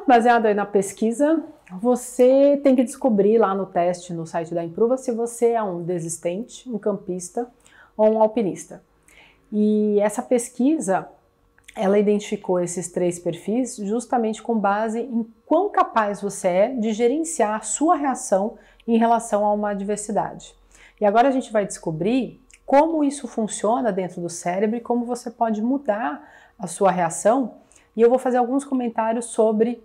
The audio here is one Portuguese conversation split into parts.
baseado aí na pesquisa, você tem que descobrir lá no teste, no site da Improva, se você é um desistente, um campista ou um alpinista. E essa pesquisa, ela identificou esses 3 perfis justamente com base em quão capaz você é de gerenciar a sua reação em relação a uma adversidade. E agora a gente vai descobrir como isso funciona dentro do cérebro e como você pode mudar a sua reação. E eu vou fazer alguns comentários sobre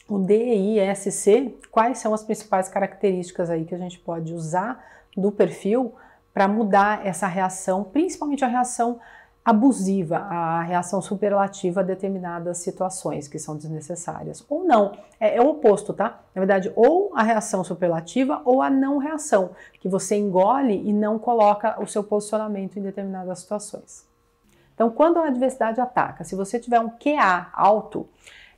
o DISC, quais são as principais características aí que a gente pode usar do perfil para mudar essa reação, principalmente a reação abusiva, a reação superlativa a determinadas situações que são desnecessárias. Ou não, é o oposto, tá? Na verdade, ou a reação superlativa ou a não reação, que você engole e não coloca o seu posicionamento em determinadas situações. Então, quando a adversidade ataca, se você tiver um QA alto,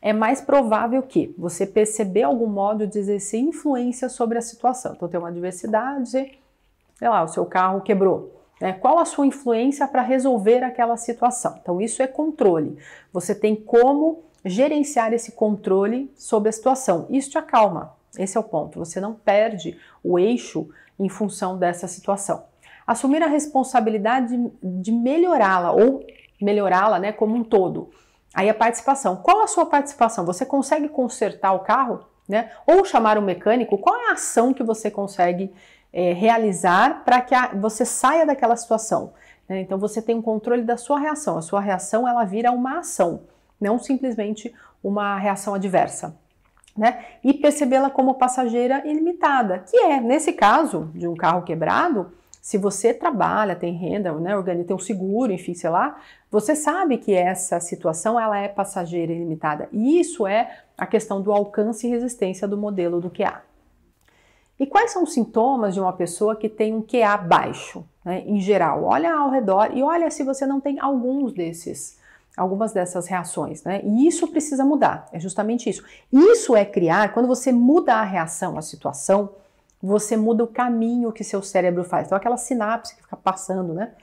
é mais provável que você perceber algum modo de exercer influência sobre a situação. Então, tem uma adversidade, sei lá, o seu carro quebrou. Qual a sua influência para resolver aquela situação? Então, isso é controle. Você tem como gerenciar esse controle sobre a situação. Isso te acalma. Esse é o ponto. Você não perde o eixo em função dessa situação. Assumir a responsabilidade de melhorá-la ou melhorá-la, né, como um todo. Aí a participação. Qual a sua participação? Você consegue consertar o carro, né? Ou chamar um mecânico? Qual é a ação que você consegue realizar para que você saia daquela situação? Então você tem um controle da sua reação. A sua reação, ela vira uma ação, não simplesmente uma reação adversa, né? E percebê-la como passageira ilimitada, que é, nesse caso de um carro quebrado, se você trabalha, tem renda, né, tem um seguro, enfim, sei lá, você sabe que essa situação ela é passageira ilimitada. E isso é a questão do alcance e resistência do modelo do QA. E quais são os sintomas de uma pessoa que tem um QA baixo, né, em geral? Olha ao redor e olha se você não tem algumas dessas reações, né? E isso precisa mudar, é justamente isso. Isso é criar, quando você muda a reação à situação, você muda o caminho que seu cérebro faz. Então aquela sinapse que fica passando, né,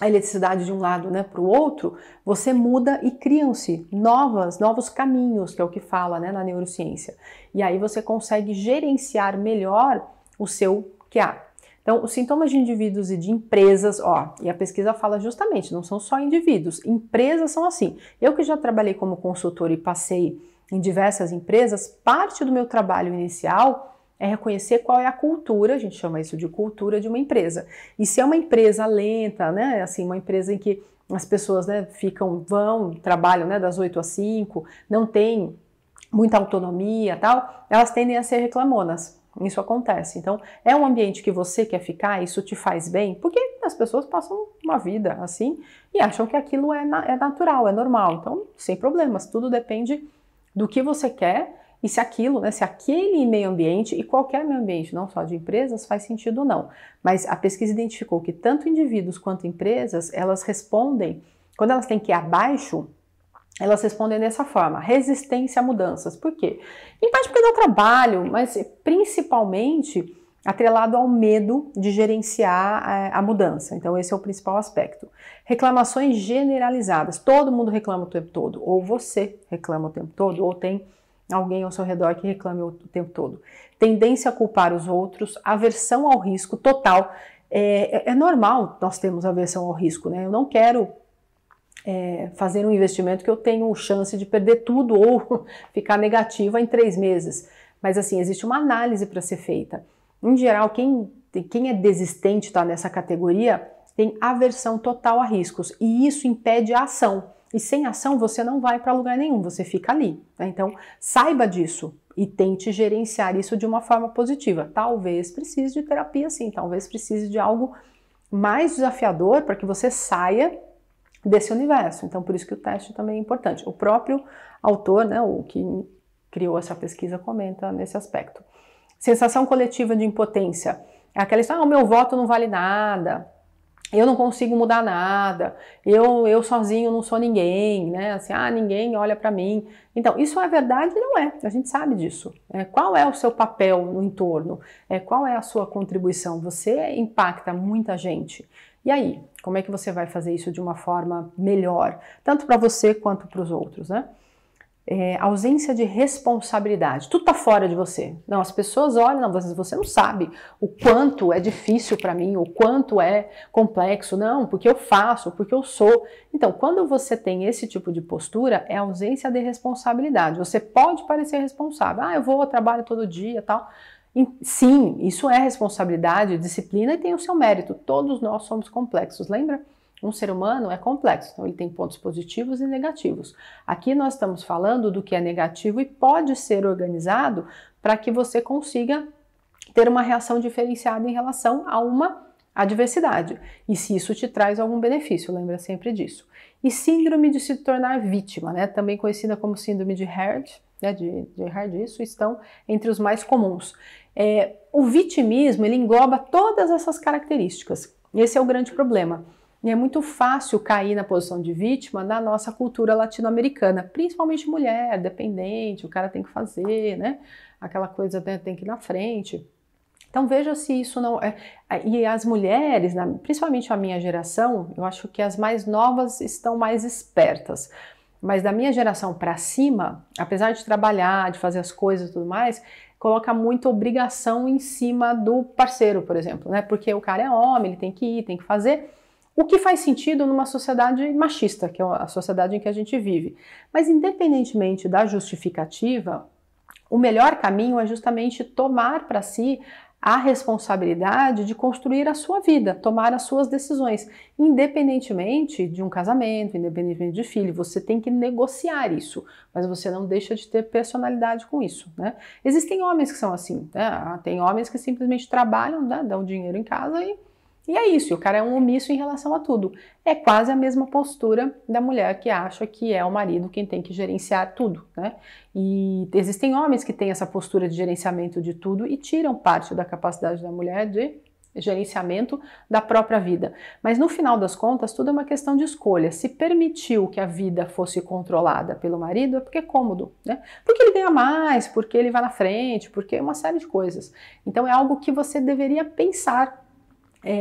a eletricidade de um lado, né, para o outro, você muda e criam-se novos caminhos, que é o que fala, né, na neurociência. E aí você consegue gerenciar melhor o seu QA. Então, os sintomas de indivíduos e de empresas, e a pesquisa fala justamente, não são só indivíduos, empresas são assim. Eu que já trabalhei como consultor e passei em diversas empresas, parte do meu trabalho inicial é reconhecer qual é a cultura, a gente chama isso de cultura de uma empresa. E se é uma empresa lenta, né, assim, uma empresa em que as pessoas, né, trabalham, né, das 8 às 5, não tem muita autonomia, tal, elas tendem a ser reclamonas. Isso acontece. Então, é um ambiente que você quer ficar, isso te faz bem, porque as pessoas passam uma vida assim e acham que aquilo é natural, é normal. Então, sem problemas, tudo depende do que você quer e se aquilo, né, se aquele meio ambiente e qualquer meio ambiente, não só de empresas, faz sentido ou não. Mas a pesquisa identificou que tanto indivíduos quanto empresas, elas respondem, quando elas têm que ir abaixo, elas respondem dessa forma, resistência a mudanças. Por quê? Em parte porque dá trabalho, mas principalmente atrelado ao medo de gerenciar a mudança. Então esse é o principal aspecto. Reclamações generalizadas. Todo mundo reclama o tempo todo. Ou você reclama o tempo todo, ou tem alguém ao seu redor que reclame o tempo todo. Tendência a culpar os outros, aversão ao risco total. É normal nós termos aversão ao risco, né? Eu não quero fazer um investimento que eu tenho chance de perder tudo ou ficar negativa em 3 meses. Mas assim, existe uma análise para ser feita. Em geral, quem é desistente, está nessa categoria, tem aversão total a riscos. E isso impede a ação. E sem ação você não vai para lugar nenhum, você fica ali. Né? Então, saiba disso e tente gerenciar isso de uma forma positiva. Talvez precise de terapia sim, talvez precise de algo mais desafiador para que você saia desse universo. Então, por isso que o teste também é importante. O próprio autor, né, o que criou essa pesquisa, comenta nesse aspecto. Sensação coletiva de impotência. É aquela história, o meu voto não vale nada, eu não consigo mudar nada, eu sozinho não sou ninguém, né? Assim, ninguém olha para mim. Então, isso é verdade? Não é, a gente sabe disso. Qual é o seu papel no entorno? Qual é a sua contribuição? Você impacta muita gente. E aí, como é que você vai fazer isso de uma forma melhor, tanto para você quanto para os outros, né? ausência de responsabilidade. Tudo tá fora de você. Não, as pessoas olham, não, você não sabe o quanto é difícil para mim, o quanto é complexo. Não, porque eu faço, porque eu sou. Então, quando você tem esse tipo de postura, é ausência de responsabilidade. Você pode parecer responsável. Eu vou ao trabalho todo dia, tal. Sim, isso é responsabilidade, disciplina e tem o seu mérito. Todos nós somos complexos, lembra? Um ser humano é complexo, então ele tem pontos positivos e negativos. Aqui nós estamos falando do que é negativo e pode ser organizado para que você consiga ter uma reação diferenciada em relação a uma adversidade. E se isso te traz algum benefício, lembra sempre disso. E síndrome de se tornar vítima, né? Também conhecida como síndrome de Herd, né? de Herd, isso estão entre os mais comuns. O vitimismo, ele engloba todas essas características. Esse é o grande problema. E é muito fácil cair na posição de vítima na nossa cultura latino-americana, principalmente mulher, dependente, o cara tem que fazer, né? Aquela coisa tem que ir na frente. Então veja se isso não é. E as mulheres, principalmente a minha geração, eu acho que as mais novas estão mais espertas. Mas da minha geração para cima, apesar de trabalhar, de fazer as coisas e tudo mais, coloca muita obrigação em cima do parceiro, por exemplo, né? Porque o cara é homem, ele tem que ir, tem que fazer. O que faz sentido numa sociedade machista, que é a sociedade em que a gente vive. Mas independentemente da justificativa, o melhor caminho é justamente tomar para si a responsabilidade de construir a sua vida, tomar as suas decisões, independentemente de um casamento, independentemente de filho. Você tem que negociar isso, mas você não deixa de ter personalidade com isso, né? Existem homens que são assim, né? Tem homens que simplesmente trabalham, né? Dão dinheiro em casa e é isso, e o cara é um omisso em relação a tudo. É quase a mesma postura da mulher que acha que é o marido quem tem que gerenciar tudo, né? E existem homens que têm essa postura de gerenciamento de tudo e tiram parte da capacidade da mulher de gerenciamento da própria vida. Mas no final das contas, tudo é uma questão de escolha. Se permitiu que a vida fosse controlada pelo marido, é porque é cômodo, né? Porque ele ganha mais, porque ele vai na frente, porque é uma série de coisas. Então é algo que você deveria pensar.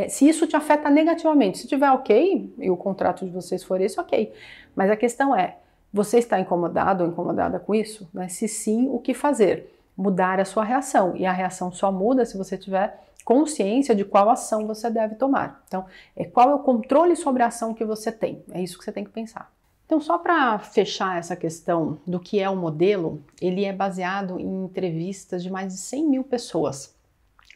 Se isso te afeta negativamente, se tiver ok, e o contrato de vocês for esse, ok. Mas a questão é, você está incomodado ou incomodada com isso? Né? Se sim, o que fazer? Mudar a sua reação. E a reação só muda se você tiver consciência de qual ação você deve tomar. Então, qual é o controle sobre a ação que você tem? É isso que você tem que pensar. Então, só para fechar essa questão do que é o modelo, ele é baseado em entrevistas de mais de 100 mil pessoas.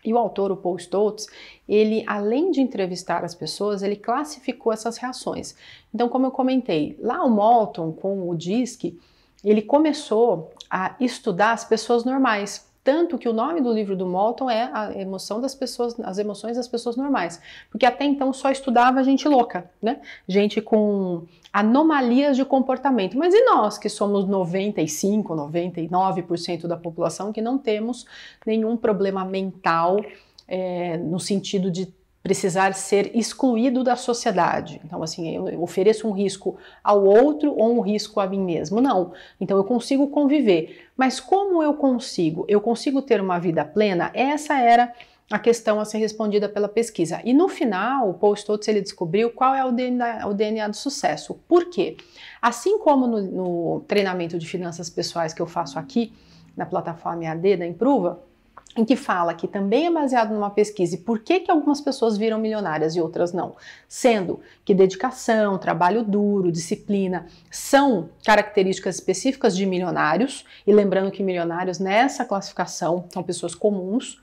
E o autor, o Paul Stoltz, ele, além de entrevistar as pessoas, ele classificou essas reações. Então, como eu comentei, lá o Moulton, com o DISC, ele começou a estudar as pessoas normais. Tanto que o nome do livro do Moulton é a emoção das pessoas, as emoções das pessoas normais. Porque até então só estudava gente louca, né? Gente com anomalias de comportamento. Mas e nós, que somos 95, 99% da população, que não temos nenhum problema mental no sentido de precisar ser excluído da sociedade. Então, assim, eu ofereço um risco ao outro ou um risco a mim mesmo? Não. Então, eu consigo conviver. Mas como eu consigo? Eu consigo ter uma vida plena? Essa era a questão a ser respondida pela pesquisa. E no final, o Paul Stoltz, ele descobriu qual é o DNA do sucesso. Por quê? Assim como no treinamento de finanças pessoais que eu faço aqui, na plataforma EAD da Improva, em que fala que também é baseado numa pesquisa e por que algumas pessoas viram milionárias e outras não. Sendo que dedicação, trabalho duro, disciplina são características específicas de milionários, e lembrando que milionários nessa classificação são pessoas comuns.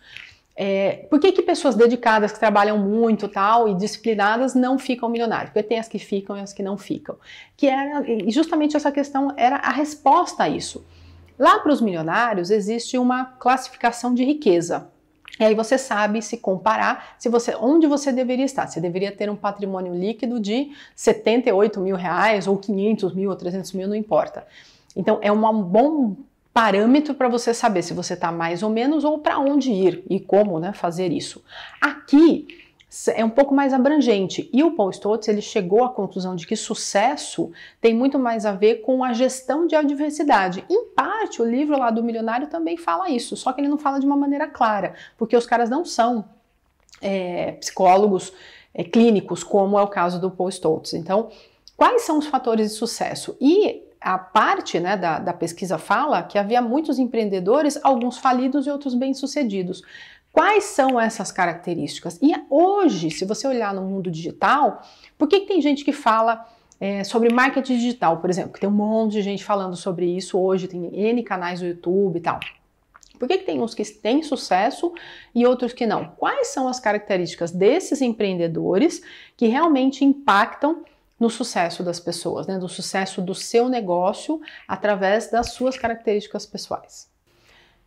Por que pessoas dedicadas, que trabalham muito tal, e disciplinadas não ficam milionários? Porque tem as que ficam e as que não ficam. E justamente essa questão era a resposta a isso. Lá para os milionários existe uma classificação de riqueza. E aí você sabe se comparar, onde você deveria estar. Você deveria ter um patrimônio líquido de 78 mil reais, ou 500 mil, ou 300 mil, não importa. Então é um bom parâmetro para você saber se você está mais ou menos, ou para onde ir e como, né, fazer isso. Aqui é um pouco mais abrangente, e o Paul Stoltz, ele chegou à conclusão de que sucesso tem muito mais a ver com a gestão de adversidade. Em parte, o livro lá do milionário também fala isso, só que ele não fala de uma maneira clara, porque os caras não são psicólogos clínicos, como é o caso do Paul Stoltz. Então, quais são os fatores de sucesso? E a parte, né, da pesquisa fala que havia muitos empreendedores, alguns falidos e outros bem-sucedidos. Quais são essas características? E hoje, se você olhar no mundo digital, por que tem gente que fala sobre marketing digital, por exemplo, que tem um monte de gente falando sobre isso hoje, tem N canais no YouTube e tal. Por que tem uns que têm sucesso e outros que não? Quais são as características desses empreendedores que realmente impactam no sucesso das pessoas, né? Do sucesso do seu negócio através das suas características pessoais?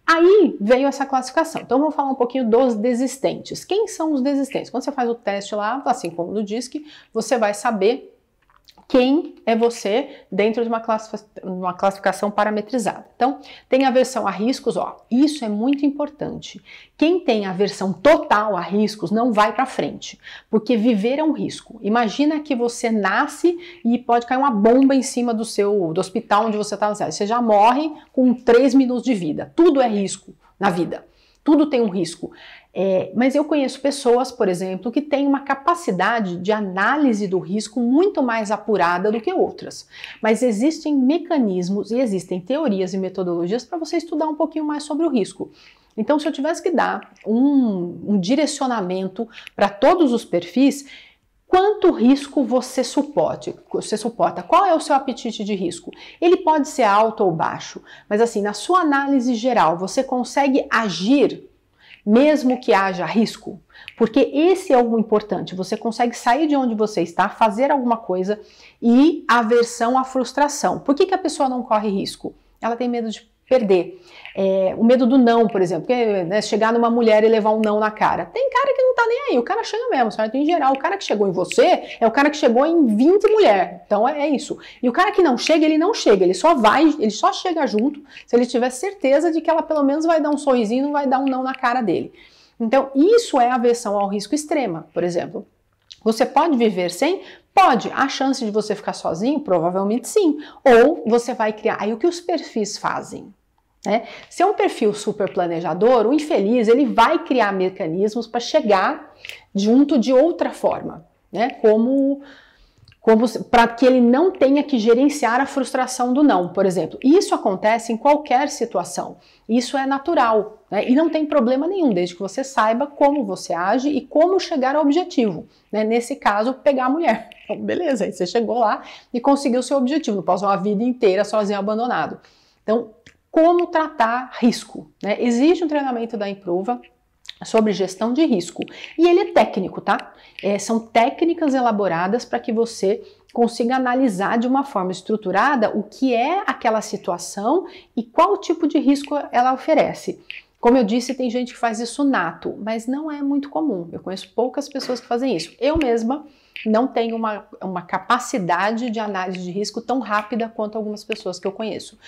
Aí veio essa classificação. Então vamos falar um pouquinho dos desistentes. Quem são os desistentes? Quando você faz o teste lá, assim como no DISC, você vai saber quem é você dentro de uma classificação parametrizada. Então, tem aversão a riscos, ó, isso é muito importante. Quem tem aversão total a riscos não vai para frente, porque viver é um risco. Imagina que você nasce e pode cair uma bomba em cima do hospital onde você está, você já morre com 3 minutos de vida. Tudo é risco na vida. Tudo tem um risco. Mas eu conheço pessoas, por exemplo, que têm uma capacidade de análise do risco muito mais apurada do que outras. Mas existem mecanismos e existem teorias e metodologias para você estudar um pouquinho mais sobre o risco. Então, se eu tivesse que dar um direcionamento para todos os perfis, quanto risco você suporta? Qual é o seu apetite de risco? Ele pode ser alto ou baixo, mas assim, na sua análise geral, você consegue agir mesmo que haja risco? Porque esse é o importante, você consegue sair de onde você está, fazer alguma coisa e aversão à frustração. Por que a pessoa não corre risco? Ela tem medo de perder. O medo do não, por exemplo, porque, né, chegar numa mulher e levar um não na cara. Tem cara que não tá nem aí, o cara chega mesmo, certo? Em geral, o cara que chegou em você é o cara que chegou em 20 mulheres. Então é isso. E o cara que não chega, ele não chega, ele só chega junto se ele tiver certeza de que ela pelo menos vai dar um sorrisinho e não vai dar um não na cara dele. Então isso é aversão ao risco extrema, por exemplo. Você pode viver sem? Pode. A chance de você ficar sozinho? Provavelmente sim. Ou você vai criar. Aí o que os perfis fazem? Se é um perfil super planejador, o infeliz ele vai criar mecanismos para chegar junto de outra forma, né? Como para que ele não tenha que gerenciar a frustração do não, por exemplo. Isso acontece em qualquer situação. Isso é natural, né? E não tem problema nenhum, desde que você saiba como você age e como chegar ao objetivo, né? Nesse caso, pegar a mulher. Então, beleza, aí você chegou lá e conseguiu o seu objetivo. Não passou uma vida inteira sozinho abandonado. Então, como tratar risco, né? Existe um treinamento da Improva sobre gestão de risco e ele é técnico, tá? São técnicas elaboradas para que você consiga analisar de uma forma estruturada o que é aquela situação e qual tipo de risco ela oferece. Como eu disse, tem gente que faz isso nato, mas não é muito comum. Eu conheço poucas pessoas que fazem isso. Eu mesma não tenho uma capacidade de análise de risco tão rápida quanto algumas pessoas que eu conheço.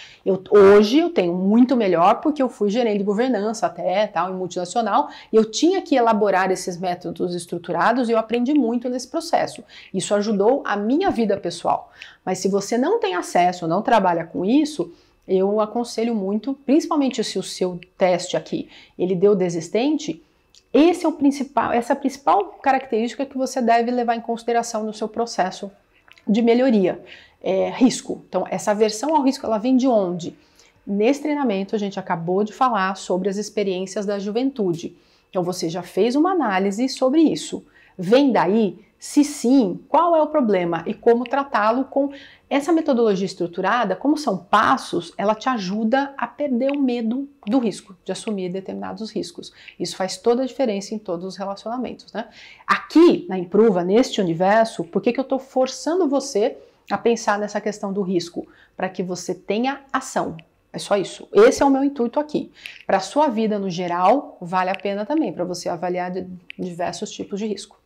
Hoje eu tenho muito melhor porque eu fui gerente de governança até, tal, em multinacional, e eu tinha que elaborar esses métodos estruturados e eu aprendi muito nesse processo. Isso ajudou a minha vida pessoal. Mas se você não tem acesso, não trabalha com isso, eu aconselho muito, principalmente se o seu teste aqui, ele deu desistente, essa é a principal característica que você deve levar em consideração no seu processo de melhoria. Risco. Então, essa aversão ao risco, ela vem de onde? Nesse treinamento, a gente acabou de falar sobre as experiências da juventude. Então, você já fez uma análise sobre isso. Vem daí? Se sim, qual é o problema e como tratá-lo com essa metodologia estruturada, como são passos, ela te ajuda a perder o medo do risco, de assumir determinados riscos. Isso faz toda a diferença em todos os relacionamentos, né? Aqui na Improva, neste universo, por que eu estou forçando você a pensar nessa questão do risco? Para que você tenha ação. É só isso. Esse é o meu intuito aqui. Para a sua vida no geral, vale a pena também, para você avaliar diversos tipos de risco.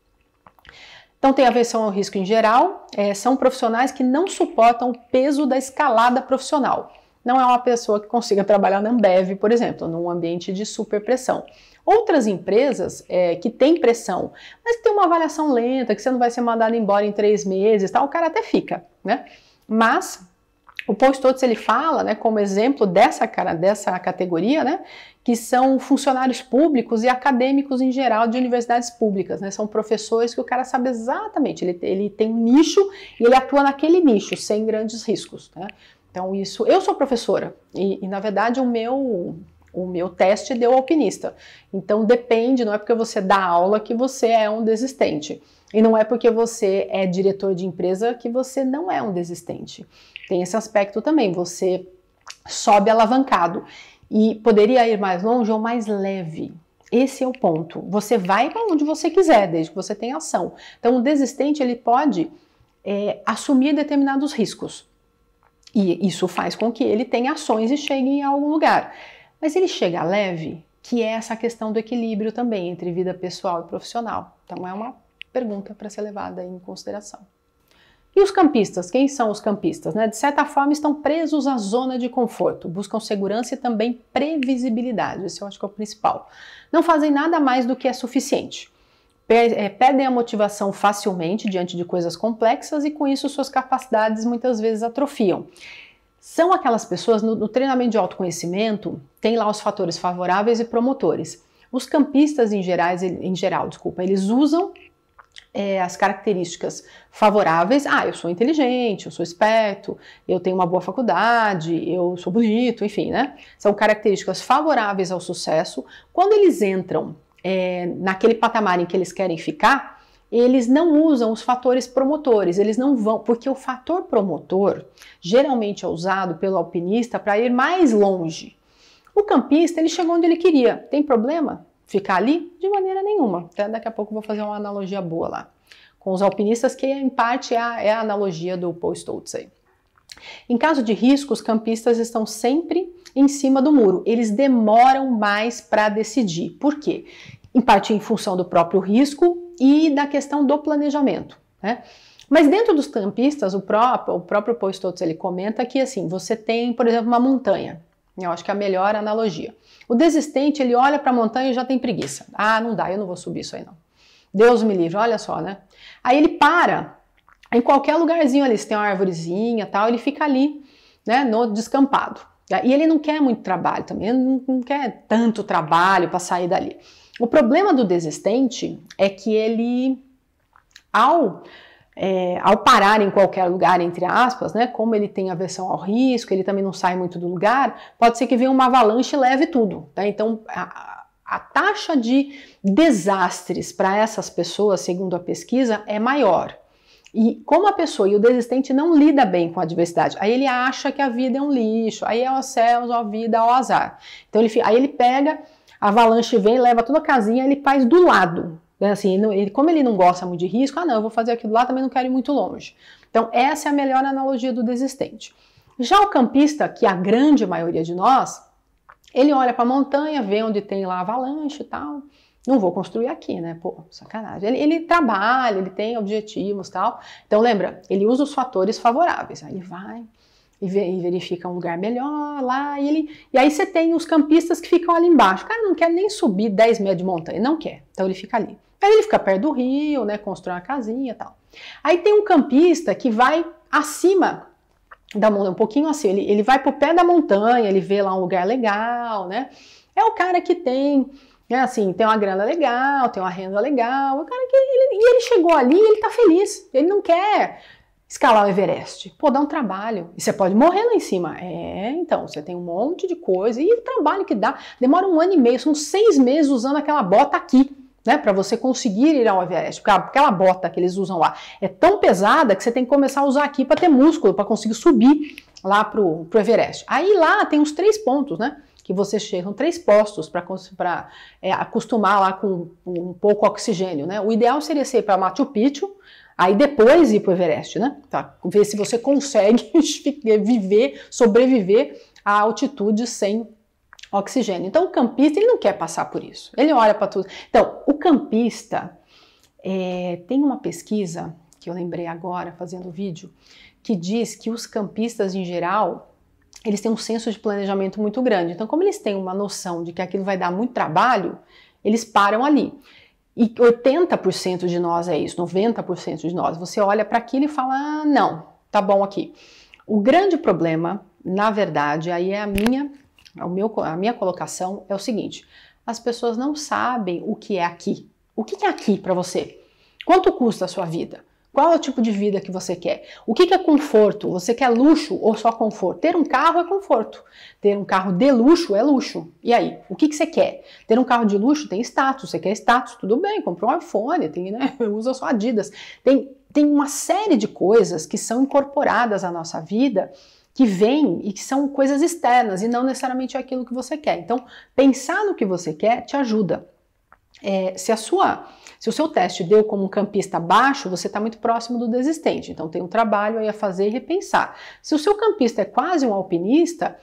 Então tem aversão ao risco em geral, são profissionais que não suportam o peso da escalada profissional. Não é uma pessoa que consiga trabalhar na Ambev, por exemplo, num ambiente de superpressão. Outras empresas que têm pressão, mas que tem uma avaliação lenta, que você não vai ser mandado embora em 3 meses, tal, o cara até fica, né? Mas o Paul Stotz, ele fala, né, como exemplo dessa categoria, né, que são funcionários públicos e acadêmicos em geral de universidades públicas, né, são professores que o cara sabe exatamente, ele tem um nicho e ele atua naquele nicho, sem grandes riscos, né. Então isso, eu sou professora e na verdade o meu teste deu alpinista. Então depende, não é porque você dá aula que você é um desistente. E não é porque você é diretor de empresa que você não é um desistente. Tem esse aspecto também, você sobe alavancado e poderia ir mais longe ou mais leve. Esse é o ponto. Você vai para onde você quiser, desde que você tenha ação. Então o desistente ele pode assumir determinados riscos. E isso faz com que ele tenha ações e chegue em algum lugar. Mas ele chega leve, que é essa questão do equilíbrio também entre vida pessoal e profissional. Então é uma pergunta para ser levada em consideração. E os campistas? Quem são os campistas? De certa forma estão presos à zona de conforto, buscam segurança e também previsibilidade, esse eu acho que é o principal. Não fazem nada mais do que é suficiente. Perdem a motivação facilmente diante de coisas complexas e com isso suas capacidades muitas vezes atrofiam. São aquelas pessoas, no treinamento de autoconhecimento, tem lá os fatores favoráveis e promotores. Os campistas em geral, eles usam as características favoráveis. Eu sou inteligente, eu sou esperto, eu tenho uma boa faculdade, eu sou bonito, enfim, né? São características favoráveis ao sucesso. Quando eles entram naquele patamar em que eles querem ficar, eles não usam os fatores promotores, eles não vão, porque o fator promotor geralmente é usado pelo alpinista para ir mais longe. O campista, ele chegou onde ele queria. Tem problema ficar ali? De maneira nenhuma. Até daqui a pouco eu vou fazer uma analogia boa lá com os alpinistas, que em parte é a analogia do Paul Stoltz aí. Em caso de risco, os campistas estão sempre em cima do muro. Eles demoram mais para decidir. Por quê? Em parte em função do próprio risco e da questão do planejamento, né? Mas dentro dos campistas, o próprio Paul Stoltz, ele comenta que assim, você tem, por exemplo, uma montanha. Eu acho que é a melhor analogia. O desistente, ele olha para a montanha e já tem preguiça. Não dá, eu não vou subir isso aí não. Deus me livre, olha só, né? Aí ele para em qualquer lugarzinho ali, se tem uma arvorezinha e tal, ele fica ali, né, no descampado. E ele não quer muito trabalho também, ele não quer tanto trabalho para sair dali. O problema do desistente é que ele, ao parar em qualquer lugar, entre aspas, né, como ele tem aversão ao risco, ele também não sai muito do lugar, pode ser que venha uma avalanche e leve tudo. Tá? Então, a taxa de desastres para essas pessoas, segundo a pesquisa, é maior. E como a pessoa e o desistente não lida bem com a adversidade, aí ele acha que a vida é um lixo, aí é o céu, a vida, é o azar. Então, aí ele pega, a avalanche vem, leva toda a casinha, ele faz do lado. Assim, como ele não gosta muito de risco, eu vou fazer aquilo lá, também não quero ir muito longe. Então, essa é a melhor analogia do desistente. Já o campista, que é a grande maioria de nós, ele olha para a montanha, vê onde tem lá avalanche e tal. Não vou construir aqui, né? Pô, sacanagem. Ele trabalha, ele tem objetivos e tal. Então, lembra, ele usa os fatores favoráveis. Aí ele vai e verifica um lugar melhor lá. E aí você tem os campistas que ficam ali embaixo. O cara não quer nem subir 10 metros de montanha, não quer. Então, ele fica ali. Aí ele fica perto do rio, né? Constrói uma casinha e tal. Aí tem um campista que vai acima da montanha, um pouquinho assim. Ele vai pro pé da montanha, ele vê lá um lugar legal, né? É o cara que tem... assim, tem uma grana legal, tem uma renda legal, o cara que ele chegou ali e ele tá feliz, ele não quer escalar o Everest. Pô, dá um trabalho, e você pode morrer lá em cima. Então, você tem um monte de coisa, e o trabalho que dá, demora 1 ano e meio, são 6 meses usando aquela bota aqui, né, para você conseguir ir ao Everest, porque aquela bota que eles usam lá é tão pesada que você tem que começar a usar aqui para ter músculo, para conseguir subir lá pro Everest. Aí lá tem os 3 pontos, né, que você chega, 3 postos para acostumar lá com um pouco oxigênio, né? O ideal seria ser para Machu Picchu, aí depois ir para o Everest, né? Tá, ver se você consegue sobreviver a altitude sem oxigênio. Então o campista, ele não quer passar por isso, ele olha para tudo. Então, o campista, tem uma pesquisa, que eu lembrei agora fazendo o vídeo, que diz que os campistas em geral, eles têm um senso de planejamento muito grande. Então, como eles têm uma noção de que aquilo vai dar muito trabalho, eles param ali. E 80% de nós é isso, 90% de nós. Você olha para aquilo e fala, não, tá bom aqui. O grande problema, na verdade, aí é a minha colocação, é o seguinte, as pessoas não sabem o que é aqui. O que é aqui para você? Quanto custa a sua vida? Qual é o tipo de vida que você quer? O que é conforto? Você quer luxo ou só conforto? Ter um carro é conforto. Ter um carro de luxo é luxo. E aí, o que você quer? Ter um carro de luxo tem status. Você quer status? Tudo bem, comprou um iPhone, tem, né? Usa só Adidas. Tem uma série de coisas que são incorporadas à nossa vida, que vêm e que são coisas externas e não necessariamente aquilo que você quer. Então, pensar no que você quer te ajuda. Se o seu teste deu como um campista baixo, você está muito próximo do desistente. Então tem um trabalho aí a fazer e repensar. Se o seu campista é quase um alpinista,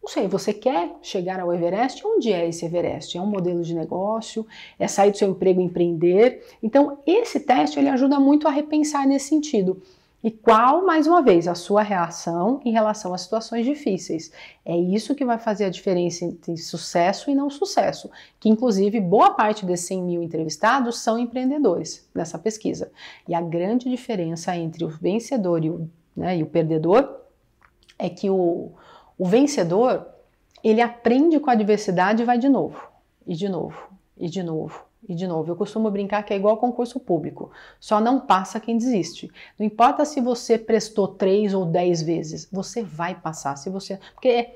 não sei, você quer chegar ao Everest? Onde é esse Everest? É um modelo de negócio? É sair do seu emprego e empreender? Então esse teste ele ajuda muito a repensar nesse sentido. E qual, mais uma vez, a sua reação em relação a situações difíceis? É isso que vai fazer a diferença entre sucesso e não sucesso, que inclusive boa parte desses 100 mil entrevistados são empreendedores nessa pesquisa. E a grande diferença entre o vencedor e o perdedor é que o vencedor, ele aprende com a adversidade e vai de novo, e de novo, e de novo. E de novo, eu costumo brincar que é igual concurso público, só não passa quem desiste. Não importa se você prestou 3 ou 10 vezes, você vai passar. Porque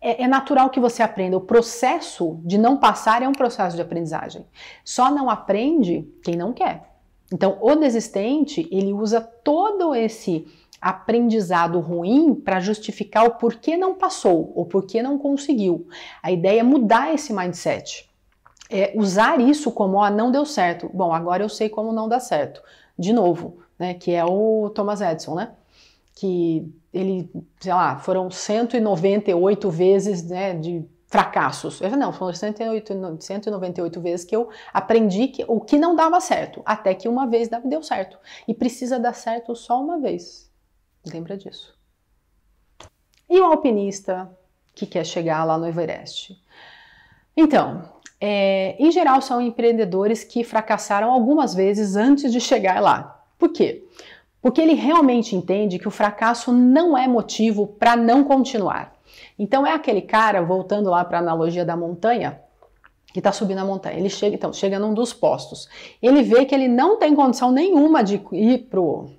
é natural que você aprenda. O processo de não passar é um processo de aprendizagem. Só não aprende quem não quer. Então, o desistente, ele usa todo esse aprendizado ruim para justificar o porquê não passou ou porquê não conseguiu. A ideia é mudar esse mindset. Usar isso como, não deu certo. Bom, agora eu sei como não dá certo. De novo, né, que é o Thomas Edison, né, que ele, sei lá, foram 198 vezes, né, de fracassos. Não, foram 198 vezes que eu aprendi o que não dava certo, até que uma vez deu certo. E precisa dar certo só uma vez. Lembra disso. E o alpinista que quer chegar lá no Everest? Então, em geral são empreendedores que fracassaram algumas vezes antes de chegar lá. Por quê? Porque ele realmente entende que o fracasso não é motivo para não continuar. Então é aquele cara, voltando lá para a analogia da montanha, que está subindo a montanha. Ele chega num dos postos. Ele vê que ele não tem condição nenhuma de ir pro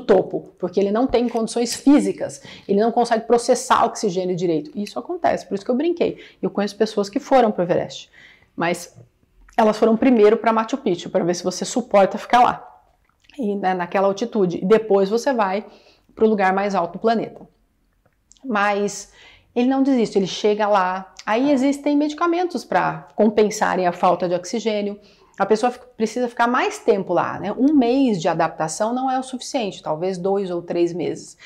topo, porque ele não tem condições físicas, ele não consegue processar oxigênio direito. Isso acontece, por isso que eu brinquei. Eu conheço pessoas que foram para o Everest, mas elas foram primeiro para Machu Picchu, para ver se você suporta ficar lá, e, né, naquela altitude. E depois você vai para o lugar mais alto do planeta. Mas ele não desiste, ele chega lá. Aí existem medicamentos para compensarem a falta de oxigênio. A pessoa precisa ficar mais tempo lá, né? 1 mês de adaptação não é o suficiente, talvez 2 ou 3 meses.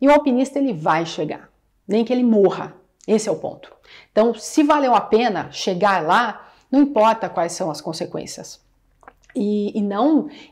E o alpinista, ele vai chegar, nem que ele morra. Esse é o ponto. Então, se valeu a pena chegar lá, não importa quais são as consequências. E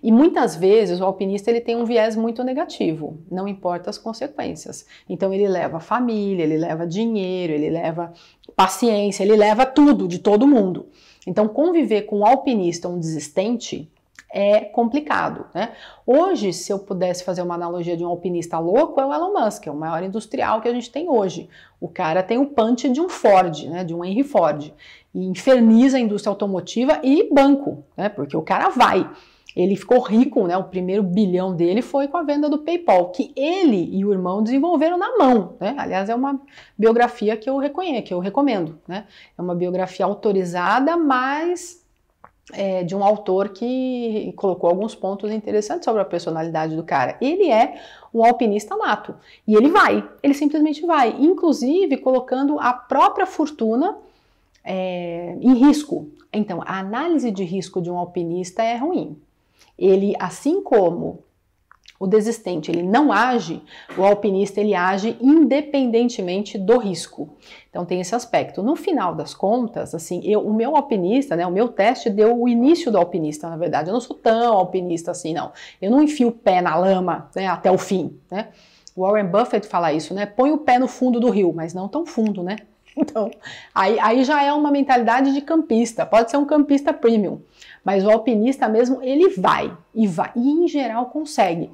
muitas vezes o alpinista ele tem um viés muito negativo, não importa as consequências. Então ele leva família, ele leva dinheiro, ele leva paciência, ele leva tudo de todo mundo. Então conviver com um alpinista, um desistente, é complicado, né? Hoje, se eu pudesse fazer uma analogia de um alpinista louco, é o Elon Musk, é o maior industrial que a gente tem hoje. O cara tem o punch de um Ford, né, de um Henry Ford, e inferniza a indústria automotiva e banco, né, porque o cara vai. Ele ficou rico, né, o primeiro bilhão dele foi com a venda do PayPal, que ele e o irmão desenvolveram na mão, né? Aliás, é uma biografia que eu recomendo, né? É uma biografia autorizada, mas de um autor que colocou alguns pontos interessantes sobre a personalidade do cara. Ele é um alpinista nato, e ele simplesmente vai, inclusive colocando a própria fortuna em risco. Então, a análise de risco de um alpinista é ruim. Ele, assim como o desistente, ele não age, o alpinista ele age independentemente do risco. Então tem esse aspecto. No final das contas, assim, o meu alpinista, né, o meu teste deu o início do alpinista, na verdade. Eu não sou tão alpinista assim, não. Eu não enfio o pé na lama, né, até o fim, né? O Warren Buffett fala isso, né? Põe o pé no fundo do rio, mas não tão fundo, né? Então, aí já é uma mentalidade de campista, pode ser um campista premium, mas o alpinista mesmo, ele vai, e em geral consegue.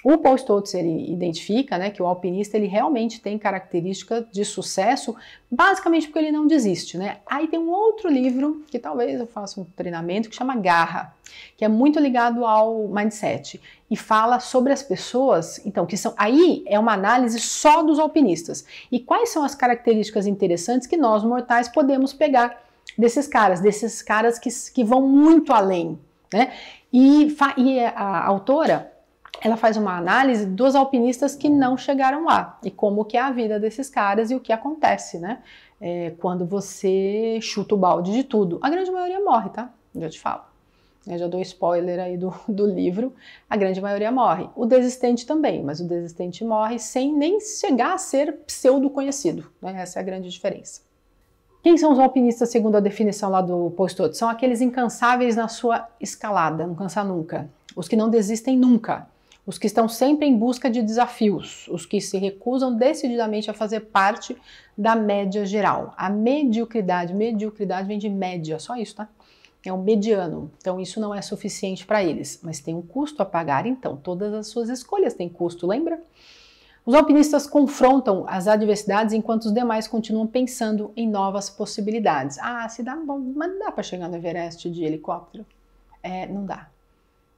O Paul Stoltz, ele identifica, né, que o alpinista ele realmente tem característica de sucesso, basicamente porque ele não desiste, né? Aí tem um outro livro, que talvez eu faça um treinamento, que chama Garra, que é muito ligado ao mindset, e fala sobre as pessoas, então, que são, aí é uma análise só dos alpinistas, e quais são as características interessantes que nós mortais podemos pegar desses caras que vão muito além, né? E a autora, ela faz uma análise dos alpinistas que não chegaram lá e como que é a vida desses caras e o que acontece, né? Quando você chuta o balde de tudo. A grande maioria morre, tá? Já te falo. Eu já dou spoiler aí do livro. A grande maioria morre. O desistente também, mas o desistente morre sem nem chegar a ser pseudo-conhecido, né? Essa é a grande diferença. Quem são os alpinistas segundo a definição lá do Paul Stoltz? São aqueles incansáveis na sua escalada, não cansa nunca. Os que não desistem nunca. Os que estão sempre em busca de desafios, os que se recusam decididamente a fazer parte da média geral. A mediocridade vem de média, só isso, tá? É um mediano, então isso não é suficiente para eles, mas tem um custo a pagar, então todas as suas escolhas têm custo, lembra? Os alpinistas confrontam as adversidades enquanto os demais continuam pensando em novas possibilidades. Ah, se dá, mas não dá para chegar no Everest de helicóptero? Não dá.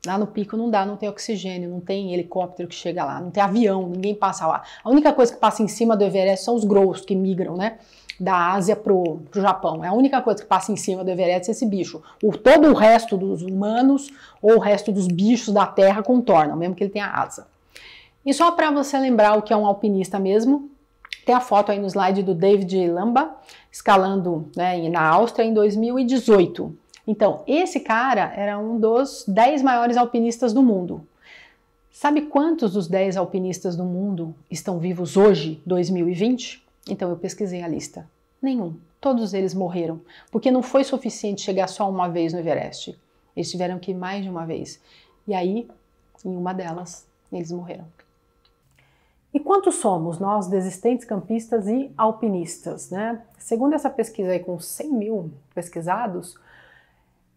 Lá no pico não dá, não tem oxigênio, não tem helicóptero que chega lá, não tem avião, ninguém passa lá. A única coisa que passa em cima do Everest são os Growls que migram, né? Da Ásia pro Japão. É a única coisa que passa em cima do Everest é esse bicho. Todo o resto dos humanos ou o resto dos bichos da Terra contornam, mesmo que ele tenha asa. E só para você lembrar o que é um alpinista mesmo, tem a foto aí no slide do David Lamba, escalando, né, na Áustria em 2018. Então, esse cara era um dos 10 maiores alpinistas do mundo. Sabe quantos dos 10 alpinistas do mundo estão vivos hoje, 2020? Então eu pesquisei a lista. Nenhum. Todos eles morreram, porque não foi suficiente chegar só uma vez no Everest. Eles tiveram que ir mais de uma vez. E aí, em uma delas, eles morreram. E quantos somos nós, desistentes, campistas e alpinistas, né? Segundo essa pesquisa aí com 100 mil pesquisados,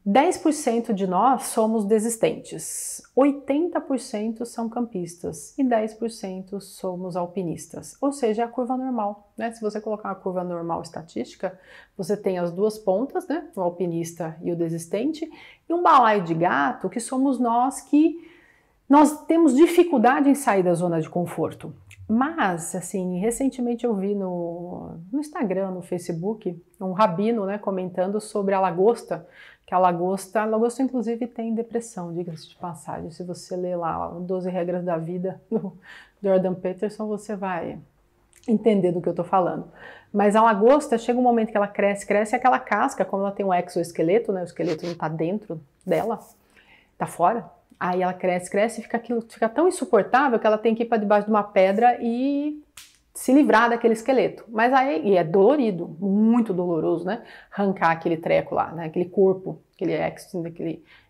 10% de nós somos desistentes, 80% são campistas e 10% somos alpinistas, ou seja, é a curva normal, né? Se você colocar uma curva normal estatística, você tem as duas pontas, né? O alpinista e o desistente, e um balaio de gato que somos nós que nós temos dificuldade em sair da zona de conforto. Mas, assim, recentemente eu vi no Instagram, no Facebook, um rabino, né, comentando sobre a lagosta, que a lagosta inclusive tem depressão, diga-se de passagem. Se você ler lá 12 Regras da Vida, do Jordan Peterson, você vai entender do que eu tô falando. Mas a lagosta, chega um momento que ela cresce, e aquela casca, como ela tem um exoesqueleto, né, o esqueleto não tá dentro dela, tá fora. Aí ela cresce e fica tão insuportável que ela tem que ir para debaixo de uma pedra e se livrar daquele esqueleto. Mas aí é dolorido, muito doloroso, né? Arrancar aquele treco lá, né? Aquele corpo, aquele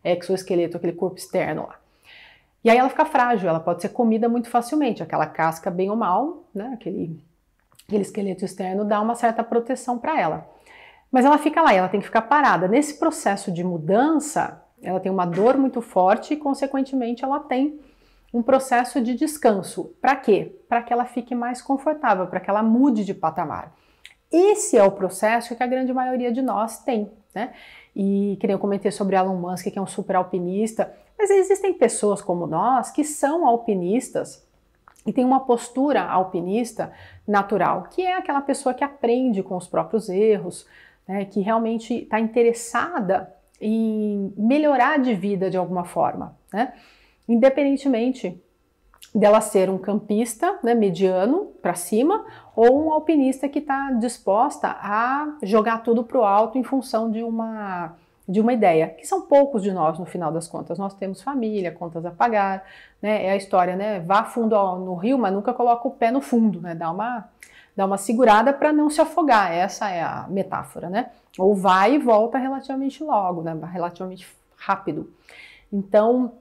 exoesqueleto, aquele corpo externo lá. E aí ela fica frágil, ela pode ser comida muito facilmente. Aquela casca, bem ou mal, né? Aquele esqueleto externo dá uma certa proteção para ela. Mas ela fica lá, ela tem que ficar parada. Nesse processo de mudança, ela tem uma dor muito forte e, consequentemente, ela tem um processo de descanso. Para quê? Para que ela fique mais confortável, para que ela mude de patamar. Esse é o processo que a grande maioria de nós tem, né? E que nem eu comentei sobre Elon Musk, que é um super alpinista, mas existem pessoas como nós que são alpinistas e tem uma postura alpinista natural, que é aquela pessoa que aprende com os próprios erros, né? Que realmente está interessada em melhorar de vida de alguma forma, né? Independentemente dela ser um campista, né, mediano para cima, ou um alpinista que está disposta a jogar tudo para o alto em função de uma ideia, que são poucos de nós no final das contas. Nós temos família, contas a pagar, né? É a história, né? Vá fundo no rio, mas nunca coloca o pé no fundo, né? Dá uma segurada para não se afogar, essa é a metáfora, né? Ou vai e volta relativamente logo, né? Relativamente rápido. Então,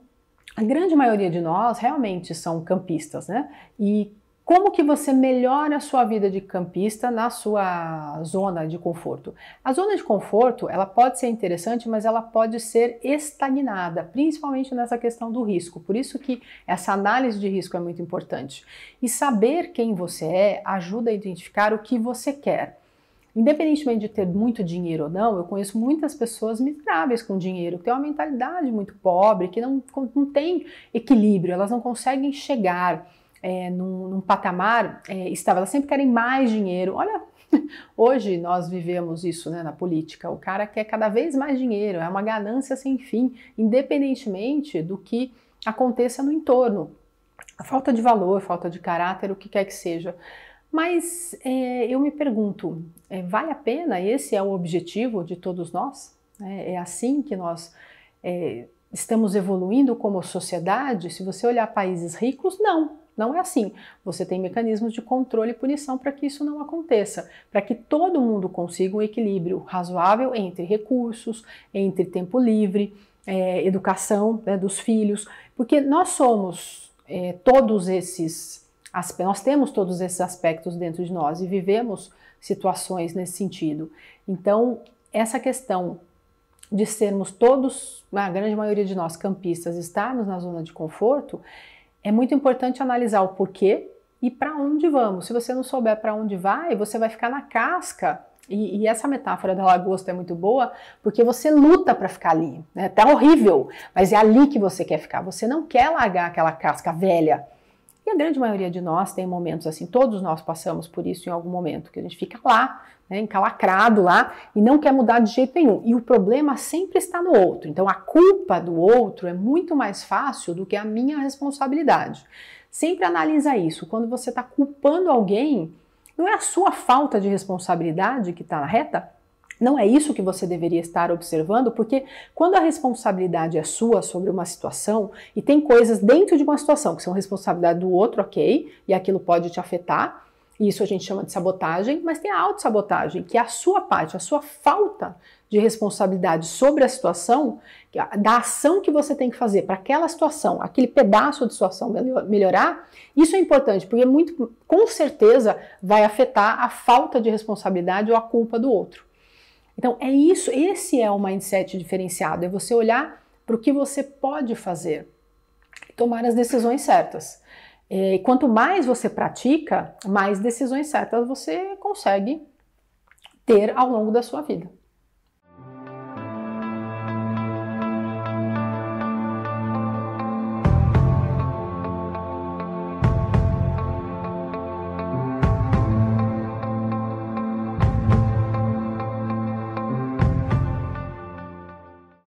a grande maioria de nós realmente são campistas, né? E Como que você melhora a sua vida de campista na sua zona de conforto? A zona de conforto, ela pode ser interessante, mas ela pode ser estagnada, principalmente nessa questão do risco. Por isso que essa análise de risco é muito importante. E saber quem você é ajuda a identificar o que você quer. Independentemente de ter muito dinheiro ou não, eu conheço muitas pessoas miseráveis com dinheiro, que têm uma mentalidade muito pobre, que não tem equilíbrio, elas não conseguem chegar num patamar estável, elas sempre querem mais dinheiro. Olha, hoje nós vivemos isso, né, na política, o cara quer cada vez mais dinheiro, é uma ganância sem fim, independentemente do que aconteça no entorno. A falta de valor, falta de caráter, o que quer que seja. Mas eu me pergunto, vale a pena? Esse é o objetivo de todos nós? É assim que nós estamos evoluindo como sociedade? Se você olhar países ricos, não é assim. Você tem mecanismos de controle e punição para que isso não aconteça, para que todo mundo consiga um equilíbrio razoável entre recursos, entre tempo livre, educação, né, dos filhos, porque nós somos nós temos todos esses aspectos dentro de nós e vivemos situações nesse sentido. Então, essa questão de sermos todos, a grande maioria de nós campistas, estarmos na zona de conforto, é muito importante analisar o porquê e para onde vamos. Se você não souber para onde vai, você vai ficar na casca. E essa metáfora da lagosta é muito boa, porque você luta para ficar ali, né? Tá horrível, mas é ali que você quer ficar. Você não quer largar aquela casca velha. E a grande maioria de nós tem momentos assim, todos nós passamos por isso em algum momento, que a gente fica lá, né, encalacrado lá e não quer mudar de jeito nenhum. E o problema sempre está no outro. Então a culpa do outro é muito mais fácil do que a minha responsabilidade. Sempre analisa isso. Quando você está culpando alguém, não é a sua falta de responsabilidade que está na reta? Não é isso que você deveria estar observando, porque quando a responsabilidade é sua sobre uma situação, e tem coisas dentro de uma situação que são responsabilidade do outro, ok, e aquilo pode te afetar, e isso a gente chama de sabotagem, mas tem a autossabotagem, que é a sua parte, a sua falta de responsabilidade sobre a situação, da ação que você tem que fazer para aquela situação, aquele pedaço de situação melhorar. Isso é importante, porque com certeza vai afetar a falta de responsabilidade ou a culpa do outro. Então é isso, esse é o mindset diferenciado, é você olhar para o que você pode fazer e tomar as decisões certas. E quanto mais você pratica, mais decisões certas você consegue ter ao longo da sua vida.